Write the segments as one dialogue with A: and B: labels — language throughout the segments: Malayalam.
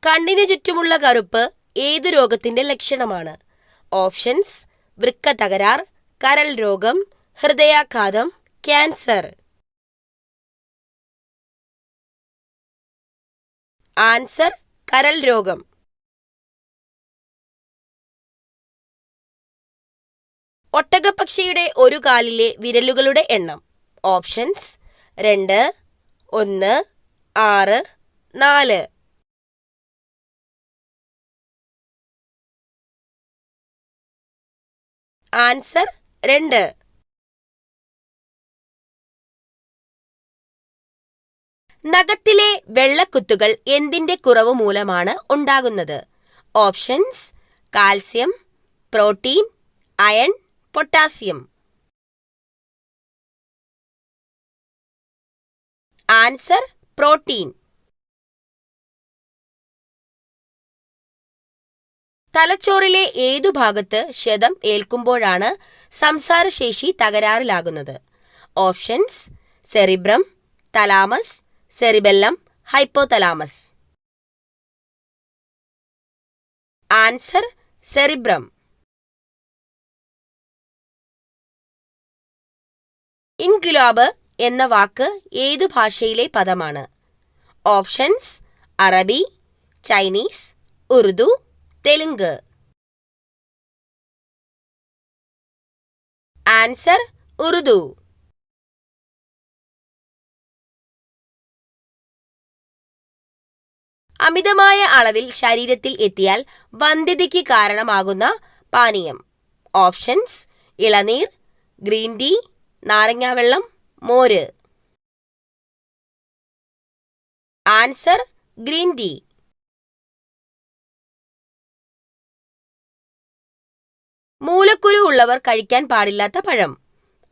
A: കണ്ണിന് ചുറ്റുമുള്ള കറുപ്പ് ഏതു രോഗത്തിന്റെ ലക്ഷണമാണ്? ഓപ്ഷൻസ്: വൃക്ക തകരാർ, കരൾ രോഗം, ഹൃദയാഘാതം, ക്യാൻസർ. ആൻസർ: കരൾ രോഗം. ഒട്ടകപ്പക്ഷിയുടെ ഒരു കാലിലെ വിരലുകളുടെ എണ്ണം. ഓപ്ഷൻസ്: 2, 1, 6, 4. ആൻസർ: 2. നഖത്തിലെ വെള്ളക്കുത്തുകൾ എന്തിന്റെ കുറവ് മൂലമാണ് ഉണ്ടാകുന്നത്? Options: calcium, protein, iron, potassium. Answer: protein. തലച്ചോറിലെ ഏതു ഭാഗത്ത് ക്ഷതം ഏൽക്കുമ്പോഴാണ് സംസാരശേഷി തകരാറിലാകുന്നത്? Options: cerebrum, thalamus, cerebellum, hypothalamus. Answer: cerebrum. ഇൻക്വിലാബ് എന്ന വാക്ക് ഏതു ഭാഷയിലെ പദമാണ്? ഓപ്ഷൻസ്: അറബി, ചൈനീസ്, ഉറുദു, തെലുങ്ക്. ആൻസർ: ഉറുദു. അമിതമായ അളവിൽ ശരീരത്തിൽ എത്തിയാൽ വന്ധ്യതയ്ക്ക് കാരണമാകുന്ന പാനീയം. ഓപ്ഷൻസ്: ഇളനീർ, ഗ്രീൻ ടീ, നാരങ്ങാവെള്ളം, മോര്. Answer: green tea. മൂലക്കുരു ഉള്ളവർ കഴിക്കാൻ പാടില്ലാത്ത പഴം.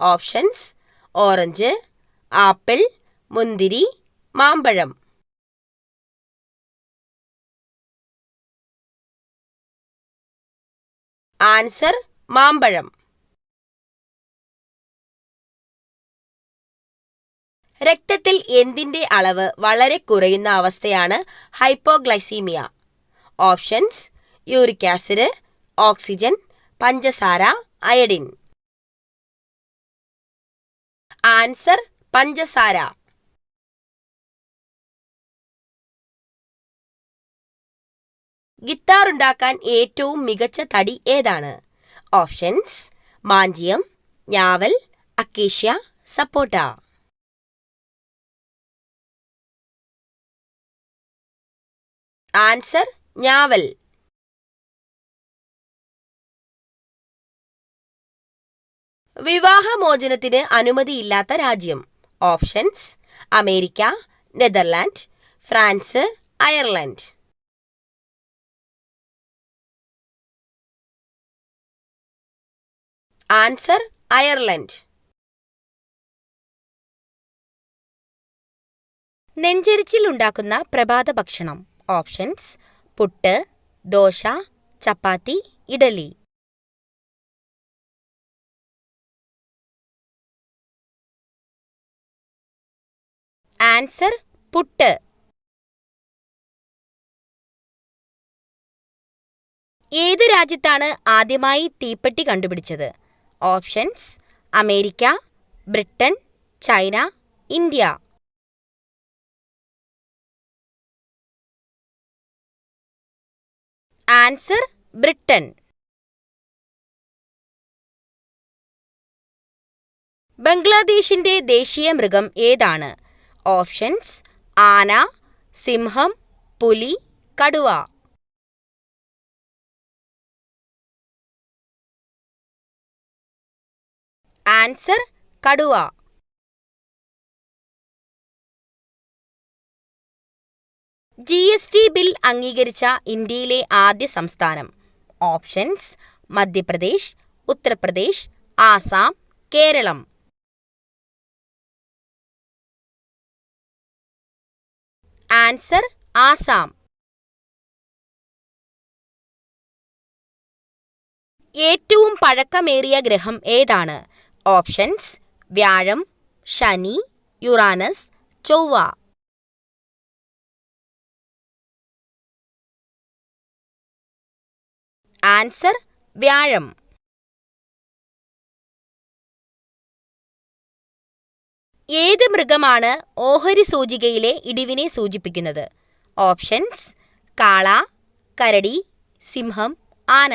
A: ഓപ്ഷൻസ്: ഓറഞ്ച്, ആപ്പിൾ, മുന്തിരി, മാമ്പഴം. ആൻസർ: മാമ്പഴം. രക്തത്തിൽ എന്തിന്റെ അളവ് വളരെ കുറയുന്ന അവസ്ഥയാണ് hypoglycaemia? Options: uric acid, oxygen, പഞ്ചസാര, അയഡിൻ. ആൻസർ: പഞ്ചസാര. ഗിത്താർ ഉണ്ടാക്കാൻ ഏറ്റവും മികച്ച തടി ഏതാണ്? ഓപ്ഷൻസ്: മാഞ്ചിയം, ഞാവൽ, അക്കേഷ്യ, സപ്പോട്ട. ആൻസർ: ഞാവൽ. വിവാഹമോചനത്തിന് അനുമതിയില്ലാത്ത രാജ്യം. Options: America, Netherland, France, Ireland. Answer: Ireland. നെഞ്ചെരിച്ചിൽ ഉണ്ടാക്കുന്ന പ്രഭാത ഭക്ഷണം. ഓപ്ഷൻസ്: പുട്ട്, ദോശ, ചപ്പാത്തി, ഇഡലി. ആൻസർ: പുട്ട്. ഏത് രാജ്യത്താണ് ആദ്യമായി തീപ്പെട്ടി കണ്ടുപിടിച്ചത്? Options: America, Britain, China, India. Answer: Britain. ബംഗ്ലാദേശിന്റെ ദേശീയ മൃഗം ഏതാണ്? ഓപ്ഷൻസ്: ആന, സിംഹം, പുലി, കടുവ. ആൻസർ: കടുവ. GST ബിൽ അംഗീകരിച്ച ഇന്ത്യയിലെ ആദ്യ സംസ്ഥാനം. ഓപ്ഷൻസ്: മധ്യപ്രദേശ്, ഉത്തർപ്രദേശ്, ആസാം, കേരളം. ആൻസർ: ആസാം. ഏറ്റവും പഴക്കമേറിയ ഗ്രഹം ഏതാണ്? ഓപ്ഷൻസ്: വ്യാഴം, ശനി, യുറാനസ്, ചൊവ്വ. ആൻസർ വ്യാഴം. ഏത് മൃഗമാണ് ഓഹരി സൂചികയിലെ ഇടിവിനെ സൂചിപ്പിക്കുന്നത്? ഓപ്ഷൻസ്: കാള, കരടി, സിംഹം, ആന.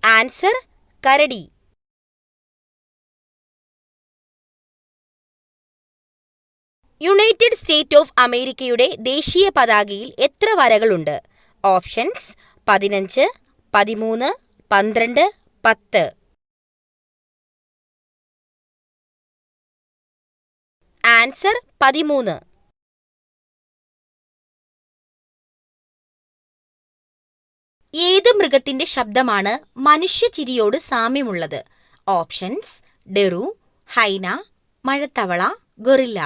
A: ആൻസർ കരടി. യുണൈറ്റഡ് സ്റ്റേറ്റ് ഓഫ് അമേരിക്കയുടെ ദേശീയ പതാകയിൽ എത്ര വരകളുണ്ട്? ഓപ്ഷൻസ്: 15, 13, 12, 10. ആൻസർ 13. ഏത് മൃഗത്തിന്റെ ശബ്ദമാണ് മനുഷ്യചിരിയോട് സാമ്യമുള്ളത്? ഓപ്ഷൻസ്: ഡെറു, ഹൈന, മഴത്തവള, ഗൊറില്ല.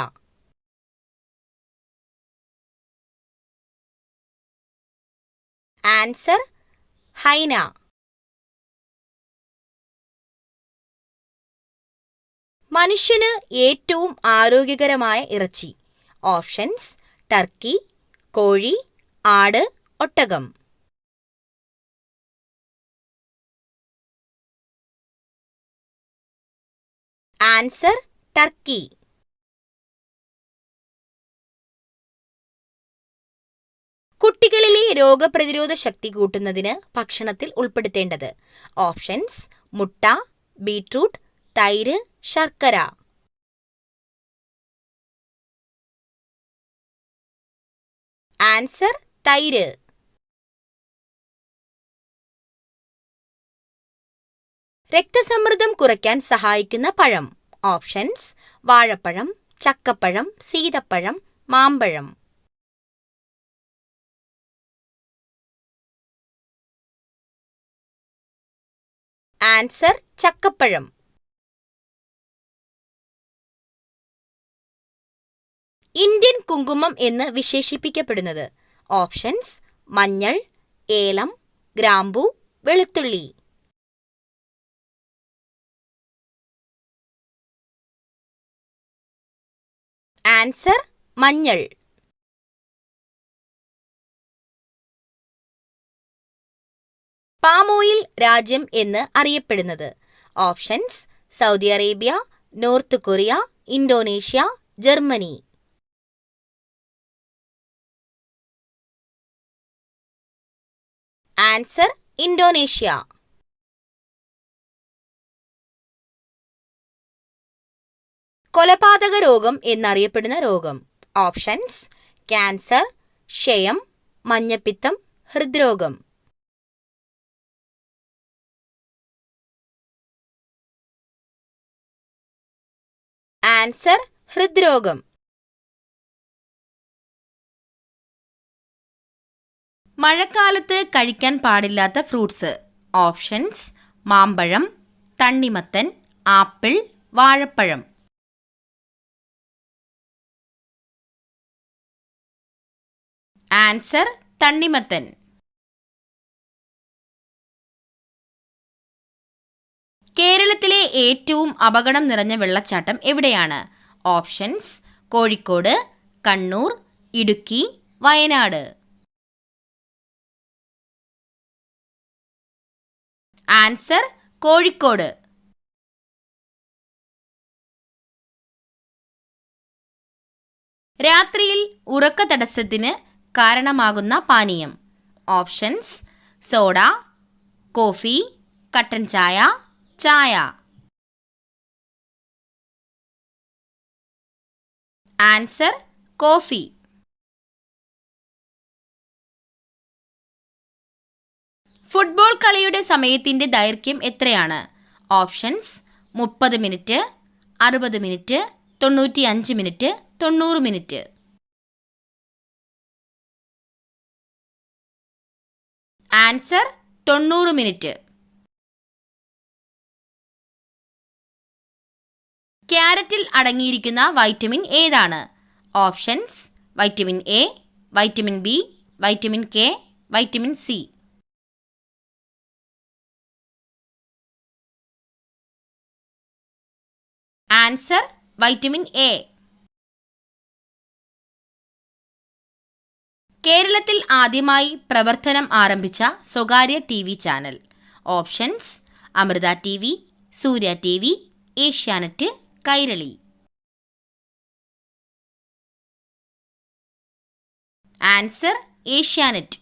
A: Answer hyena. മനുഷ്യന് ഏറ്റവും ആരോഗ്യകരമായ ഇറച്ചി. ഓപ്ഷൻസ്: ടർക്കി, കോഴി, ആട്, ഒട്ടകം. Answer turkey. കുട്ടികളിലെ രോഗപ്രതിരോധ ശക്തി കൂട്ടുന്നതിന് ഭക്ഷണത്തിൽ ഉൾപ്പെടുത്തേണ്ടത്. ഓപ്ഷൻസ്: മുട്ട, ബീട്രൂട്ട്, തൈര്, ശർക്കര. ആൻസർ തൈര്. രക്തസമ്മർദ്ദം കുറയ്ക്കാൻ സഹായിക്കുന്ന പഴം. ഓപ്ഷൻസ്: വാഴപ്പഴം, ചക്കപ്പഴം, സീതപ്പഴം, മാമ്പഴം. ആൻസർ ചക്കപ്പഴം. ഇന്ത്യൻ കുങ്കുമം എന്ന് വിശേഷിപ്പിക്കപ്പെടുന്നത്. ഓപ്ഷൻസ്: മഞ്ഞൾ, ഏലം, ഗ്രാമ്പൂ, വെളുത്തുള്ളി. ആൻസർ മഞ്ഞൾ. പാം ഓയിൽ രാജ്യം എന്ന് അറിയപ്പെടുന്നത്. Options: Saudi Arabia, north Korea, Indonesia, Germany. Answer Indonesia. കൊലപാതക രോഗം എന്നറിയപ്പെടുന്ന രോഗം. ഓപ്ഷൻസ്: ക്യാൻസർ, ക്ഷയം, മഞ്ഞപ്പിത്തം, ഹൃദ്രോഗം. ആൻസർ ഹൃദ്രോഗം. മഴക്കാലത്ത് കഴിക്കാൻ പാടില്ലാത്ത ഫ്രൂട്ട്സ്. ഓപ്ഷൻസ്: മാമ്പഴം, തണ്ണിമത്തൻ, ആപ്പിൾ, വാഴപ്പഴം. ആൻസർ തണ്ണിമത്തൻ. കേരളത്തിലെ ഏറ്റവും അപകടം നിറഞ്ഞ വെള്ളച്ചാട്ടം എവിടെയാണ്? ഓപ്ഷൻസ്: കോഴിക്കോട്, കണ്ണൂർ, ഇടുക്കി, വയനാട്. ആൻസർ കോഴിക്കോട്. രാത്രിയിൽ ഉറക്ക തടസ്സത്തിന് കാരണമാകുന്ന പാനീയം. ഓപ്ഷൻസ്: സോഡ, കോഫി, കട്ടൻ ചായ, ചായ. Answer coffee. ഫുട്ബോൾ കളിയുടെ സമയത്തിന്റെ ദൈർഘ്യം എത്രയാണ്? Options: 30 minute, 60 minute, 95 minute, 90 minute. Answer 90 minute. ക്യാരറ്റിൽ അടങ്ങിയിരിക്കുന്ന വൈറ്റമിൻ ഏതാണ്? Options: vitamin A, vitamin B, vitamin K, vitamin C. Answer vitamin A. കേരളത്തിൽ ആദ്യമായി പ്രവർത്തനം ആരംഭിച്ച സ്വകാര്യ TV channel. Options: Amrita TV, Surya TV, Asianet, Kairali. Answer: Asianet.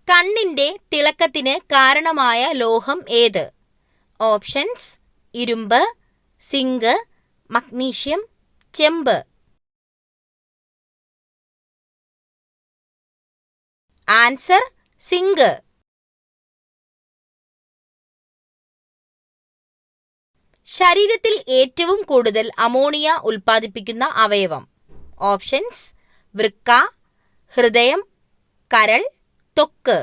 A: കണ്ണിന്റെ തിളക്കത്തിന് കാരണമായ ലോഹം ഏത്? ഓപ്ഷൻസ്: ഇരുമ്പ്, സിങ്ക്, മഗ്നീഷ്യം, ചെമ്പ്. Answer: zinc. ശരീരത്തിൽ ഏറ്റവും കൂടുതൽ അമോണിയ ഉൽപ്പാദിപ്പിക്കുന്ന അവയവം. ഓപ്ഷൻസ്: വൃക്ക, ഹൃദയം, കരൾ, ത്വക്ക്.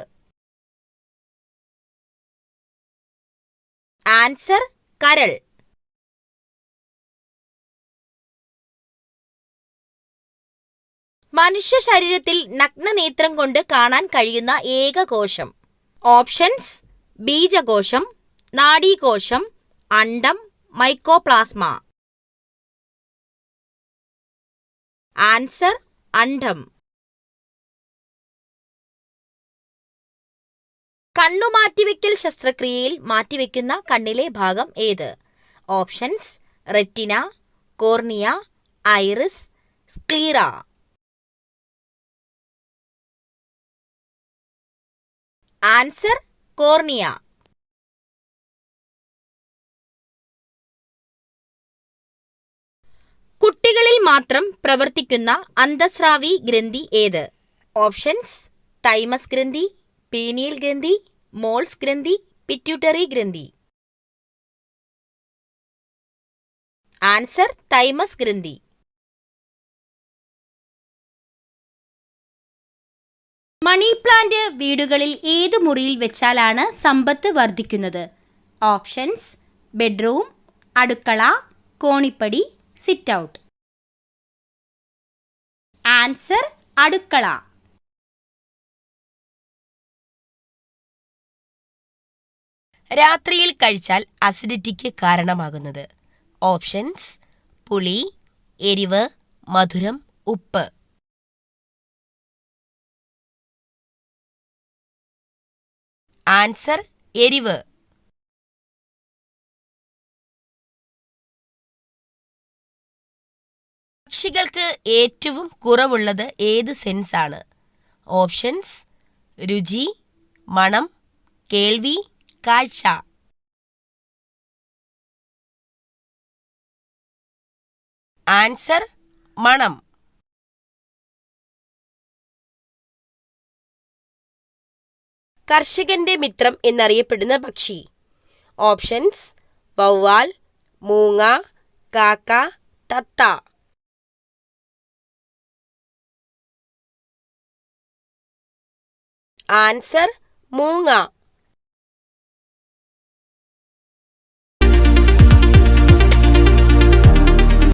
A: ആൻസർ: കരൾ. മനുഷ്യ ശരീരത്തിൽ നഗ്നനേത്രം കൊണ്ട് കാണാൻ കഴിയുന്ന ഏക കോശം. ഓപ്ഷൻസ്: ബീജകോശം, നാഡീകോശം, അണ്ഡം, മൈക്കോപ്ലാസ്മ. ആൻസർ: അണ്ഡം. കണ്ണു മാറ്റിവെക്കൽ ശസ്ത്രക്രിയയിൽ മാറ്റിവെക്കുന്ന കണ്ണിലെ ഭാഗം ഏത്? Options: retina, cornea, iris, sclera. Answer: cornea. കുട്ടികളിൽ മാത്രം പ്രവർത്തിക്കുന്ന അന്തസ്രാവി ഗ്രന്ഥി ഏത്? ഓപ്ഷൻസ്: തൈമസ് ഗ്രന്ഥി, പീനിയൽ ഗ്രന്ഥി, മോൾസ് ഗ്രന്ഥി, പിറ്റ്യൂട്ടറി ഗ്രന്ഥി. ആൻസർ: തൈമസ് ഗ്രന്ഥി. മണി പ്ലാന്റ് വീടുകളിൽ ഏതു മുറിയിൽ വെച്ചാലാണ് സമ്പത്ത് വർദ്ധിക്കുന്നത്? ഓപ്ഷൻസ്: ബെഡ്റൂം, അടുക്കള, കോണിപ്പടി, സിറ്റ് ഔട്ട്. ആൻസർ: അടുക്കള. രാത്രിയിൽ കഴിച്ചാൽ അസിഡിറ്റിക്ക് കാരണമാകുന്നത്. ഓപ്ഷൻസ്: പുളി, എരിവ്, മധുരം, ഉപ്പ്. ആൻസർ: എരിവ്. പക്ഷികൾക്ക് ഏറ്റവും കുറവുള്ളത് ഏത് സെൻസ് ആണ്? ഓപ്ഷൻസ്: രുചി, മണം, കേൾവി, കാഴ്ച. ആൻസർ: മണം. കർഷകന്റെ മിത്രം എന്നറിയപ്പെടുന്ന പക്ഷി. ഓപ്ഷൻസ്: വവ്വാൽ, മൂങ്ങ, കാക്ക, തത്ത. ആൻസർ: മൂങ്ങ.